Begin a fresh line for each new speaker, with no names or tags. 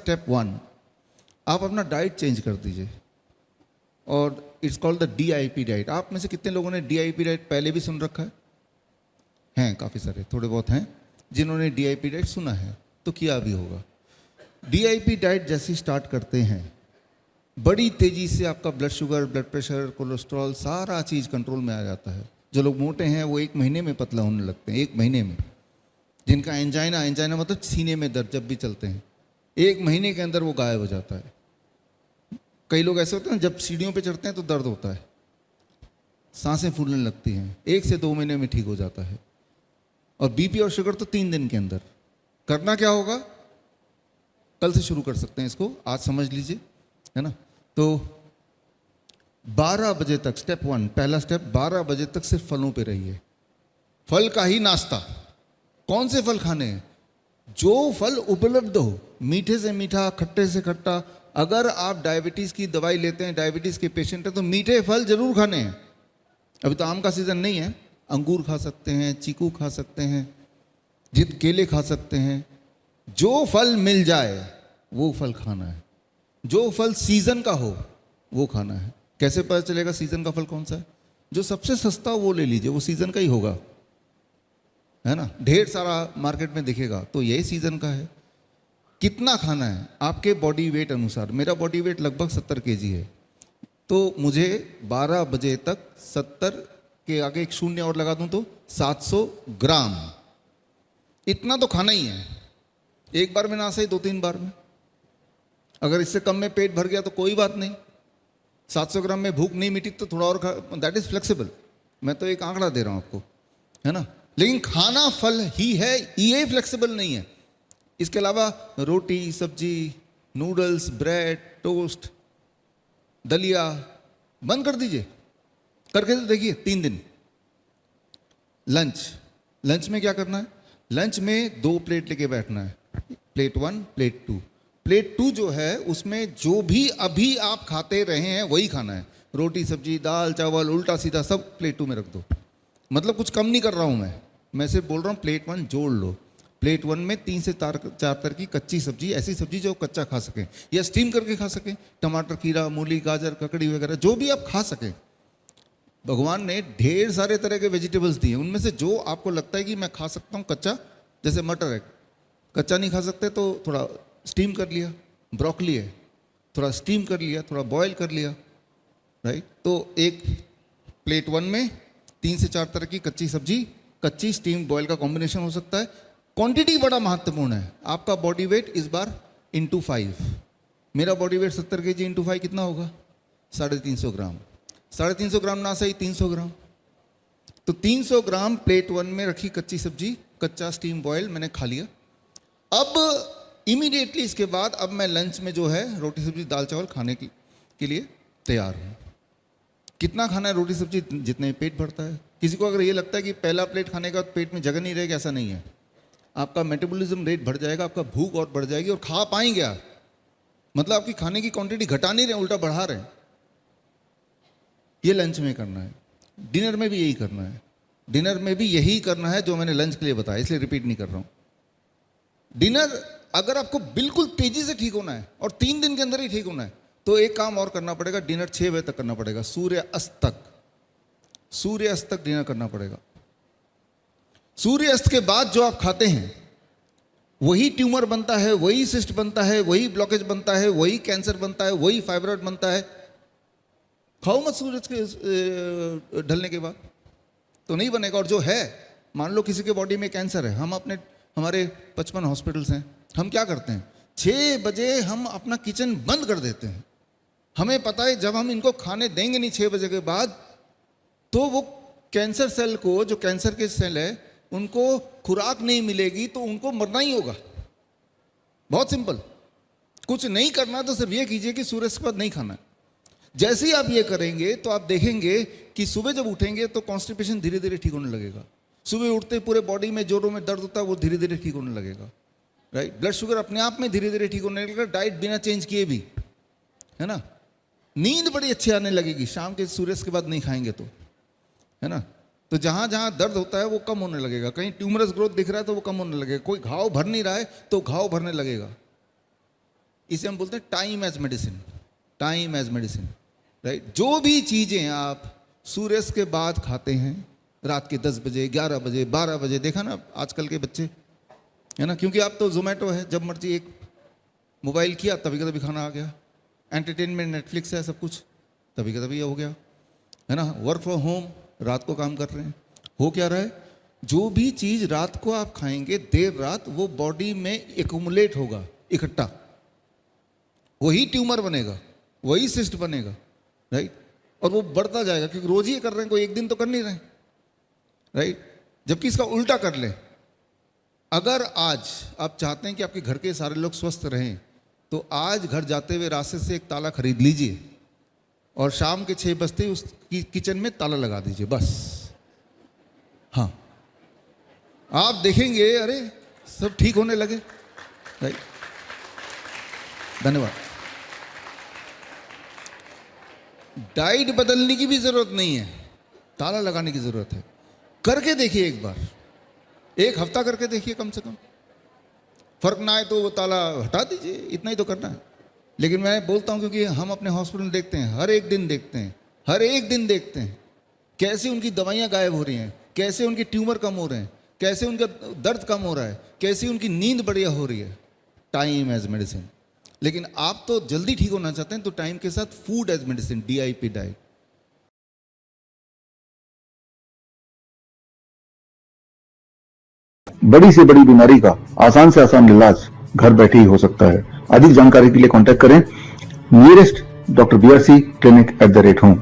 Step 1, आप अपना diet change कर दीजिए और it's called the DIP diet. आप में से कितने लोगों ने DIP डाइट पहले भी सुन रखा है? हैं काफ़ी सारे, थोड़े बहुत हैं जिन्होंने DIP डाइट सुना है, तो किया भी होगा। DIP डाइट जैसे स्टार्ट करते हैं, बड़ी तेजी से आपका blood sugar, blood pressure, cholesterol, सारा चीज़ कंट्रोल में आ जाता है। जो लोग मोटे हैं वो 1 महीने में पतला होने लगते हैं, 1 महीने में। जिनका एंजाइना मतलब सीने में दर्द जब भी चलते हैं, 1 महीने के अंदर वो गायब हो जाता है। कई लोग ऐसे होते हैं जब सीढ़ियों पे चढ़ते हैं तो दर्द होता है, सांसें फूलने लगती हैं, 1 से 2 महीने में ठीक हो जाता है। और BP और शुगर तो 3 दिन के अंदर। करना क्या होगा? कल से शुरू कर सकते हैं इसको, आज समझ लीजिए, है ना। तो 12 बजे तक, स्टेप 1, पहला स्टेप, 12 बजे तक सिर्फ फलों पे रहिए। फल का ही नाश्ता। कौन से फल खाने हैं? जो फल उपलब्ध हो, मीठे से मीठा, खट्टे से खट्टा। अगर आप डायबिटीज की दवाई लेते हैं, डायबिटीज के पेशेंट हैं, तो मीठे फल जरूर खाने हैं। अभी तो आम का सीजन नहीं है, अंगूर खा सकते हैं, चीकू खा सकते हैं, जित केले खा सकते हैं। जो फल मिल जाए वो फल खाना है। जो फल सीजन का हो वो खाना है। कैसे पता चलेगा सीजन का फल कौन सा है? जो सबसे सस्ता हो वो ले लीजिए, वो सीजन का ही होगा, है ना। ढेर सारा मार्केट में दिखेगा तो यही सीजन का है। कितना खाना है? आपके बॉडी वेट अनुसार। मेरा बॉडी वेट लगभग 70 kg है, तो मुझे 12 बजे तक 70 के आगे एक शून्य और लगा दूं तो 700 ग्राम, इतना तो खाना ही है। एक बार में ना सही 2-3 बार में। अगर इससे कम में पेट भर गया तो कोई बात नहीं, 700 ग्राम में भूख नहीं मिटी तो थोड़ा और खा, दैट इज फ्लेक्सिबल। मैं तो एक आंकड़ा दे रहा हूं आपको, है ना। लेकिन खाना फल ही है, ये फ्लेक्सिबल नहीं है। इसके अलावा रोटी, सब्जी, नूडल्स, ब्रेड, टोस्ट, दलिया बंद कर दीजिए। करके तो देखिए 3 दिन। लंच में क्या करना है? लंच में 2 प्लेट लेके बैठना है, प्लेट 1, प्लेट 2। प्लेट 2 जो है उसमें जो भी अभी आप खाते रहे हैं वही खाना है। रोटी, सब्जी, दाल, चावल, उल्टा सीधा सब प्लेट 2 में रख दो। मतलब कुछ कम नहीं कर रहा हूं मैं सिर्फ बोल रहा हूं प्लेट 1 जोड़ लो। प्लेट 1 में 3 से 4 तरह की कच्ची सब्जी, ऐसी सब्जी जो कच्चा खा सकें या स्टीम करके खा सकें। टमाटर, खीरा, मूली, गाजर, ककड़ी वगैरह जो भी आप खा सकें। भगवान ने ढेर सारे तरह के वेजिटेबल्स दिए, उनमें से जो आपको लगता है कि मैं खा सकता हूँ कच्चा, जैसे मटर है, कच्चा नहीं खा सकते तो थोड़ा स्टीम कर लिया। ब्रोकली है, थोड़ा स्टीम कर लिया, थोड़ा बॉयल कर लिया, राइट। तो एक प्लेट 1 में 3 से 4 तरह की कच्ची सब्जी, कच्ची स्टीम बॉयल का कॉम्बिनेशन हो सकता है। क्वांटिटी बड़ा महत्वपूर्ण है। आपका बॉडी वेट इस बार इंटू 5। मेरा बॉडी वेट 70 kg इंटू 5 कितना होगा? 350 ग्राम। 350 ग्राम ना सही 300 ग्राम। तो 300 ग्राम प्लेट 1 में रखी कच्ची सब्जी, कच्चा स्टीम बॉयल मैंने खा लिया। अब इमीडिएटली इसके बाद अब मैं लंच में जो है रोटी, सब्जी, दाल, चावल खाने के लिए तैयार हूँ। कितना खाना है रोटी, सब्जी? जितने पेट भरता है। किसी को अगर ये लगता है कि पहला प्लेट खाने का पेट में जगह नहीं रहेगी, ऐसा नहीं है। आपका मेटाबॉलिज्म रेट बढ़ जाएगा, आपका भूख और बढ़ जाएगी और खा पाएंगे आप। मतलब आपकी खाने की क्वांटिटी घटा नहीं रहे, उल्टा बढ़ा रहे हैं। ये लंच में करना है। डिनर में भी यही करना है। डिनर में भी यही करना है जो मैंने लंच के लिए बताया, इसलिए रिपीट नहीं कर रहा हूँ। डिनर अगर आपको बिल्कुल तेजी से ठीक होना है और 3 दिन के अंदर ही ठीक होना है तो एक काम और करना पड़ेगा। डिनर 6 बजे तक करना पड़ेगा, सूर्य अस्त तक डिनर करना पड़ेगा। सूर्य अस्त के बाद जो आप खाते हैं वही ट्यूमर बनता है, वही सिस्ट बनता है, वही ब्लॉकेज बनता है, वही कैंसर बनता है, वही फाइब्रॉइड बनता है। खाओ मत सूरज के ढलने के बाद, तो नहीं बनेगा। और जो है, मान लो किसी के बॉडी में कैंसर है, हमारे 55 हॉस्पिटल्स हैं, हम क्या करते हैं 6 बजे हम अपना किचन बंद कर देते हैं। हमें पता है जब हम इनको खाने देंगे नहीं 6 बजे के बाद, तो वो कैंसर सेल को, जो कैंसर के सेल है, उनको खुराक नहीं मिलेगी तो उनको मरना ही होगा। बहुत सिंपल। कुछ नहीं करना तो सिर्फ ये कीजिए कि सूर्य के बाद नहीं खाना है। जैसे ही आप ये करेंगे तो आप देखेंगे कि सुबह जब उठेंगे तो कॉन्स्टिपेशन धीरे धीरे ठीक होने लगेगा। सुबह उठते पूरे बॉडी में जोड़ों में दर्द होता है वो धीरे धीरे ठीक होने लगेगा, राइट। ब्लड शुगर अपने आप में धीरे धीरे ठीक होने लगेगा, डाइट बिना चेंज किए भी, है ना। नींद बड़ी अच्छी आने लगेगी शाम के सूर्य के बाद नहीं खाएंगे तो, है ना। तो जहां जहां दर्द होता है वो कम होने लगेगा। कहीं ट्यूमरस ग्रोथ दिख रहा है तो वो कम होने लगेगा। कोई घाव भर नहीं रहा है तो घाव भरने लगेगा। इसे हम बोलते हैं time as medicine, time as medicine, right. जो भी चीज़ें आप सूर्यास्त के बाद खाते हैं, रात के 10 बजे, 11 बजे, 12 बजे, देखा ना आजकल के बच्चे, है ना, क्योंकि आप तो जोमेटो है, जब मर्जी एक मोबाइल किया तभी का तभी खाना आ गया, एंटरटेनमेंट नेटफ्लिक्स है, सब कुछ तभी का तभी हो गया, है ना। वर्क फ्रॉम होम, रात को काम कर रहे हैं, हो क्या रहा है, जो भी चीज़ रात को आप खाएंगे देर रात, वो बॉडी में एक्यूमुलेट होगा, इकट्ठा, वही ट्यूमर बनेगा, वही सिस्ट बनेगा, राइट। और वो बढ़ता जाएगा, क्योंकि रोज ही कर रहे हैं, कोई एक दिन तो कर नहीं रहे, राइट। जबकि इसका उल्टा कर लें, अगर आज आप चाहते हैं कि आपके घर के सारे लोग स्वस्थ रहें, तो आज घर जाते हुए रास्ते से एक ताला खरीद लीजिए और शाम के 6 बजते ही उस किचन में ताला लगा दीजिए, बस। हाँ, आप देखेंगे अरे सब ठीक होने लगे, राइट। धन्यवाद। डाइट बदलने की भी जरूरत नहीं है, ताला लगाने की जरूरत है। करके देखिए एक बार, एक हफ्ता करके देखिए, कम से कम फर्क ना आए तो वो ताला हटा दीजिए, इतना ही तो करना है। लेकिन मैं बोलता हूँ, क्योंकि हम अपने हॉस्पिटल में देखते हैं, हर एक दिन देखते हैं, हर एक दिन देखते हैं कैसे उनकी दवाइयाँ गायब हो रही हैं, कैसे उनके ट्यूमर कम हो रहे हैं, कैसे उनका दर्द कम हो रहा है, कैसे उनकी नींद बढ़िया हो रही है। Time as medicine. लेकिन आप तो जल्दी ठीक होना चाहते हैं, तो टाइम के साथ food as medicine, DIP diet.
बड़ी से बड़ी बीमारी का आसान से आसान इलाज घर बैठे ही हो सकता है। अधिक जानकारी के लिए कांटेक्ट करें nearest doctor BRC clinic @ home।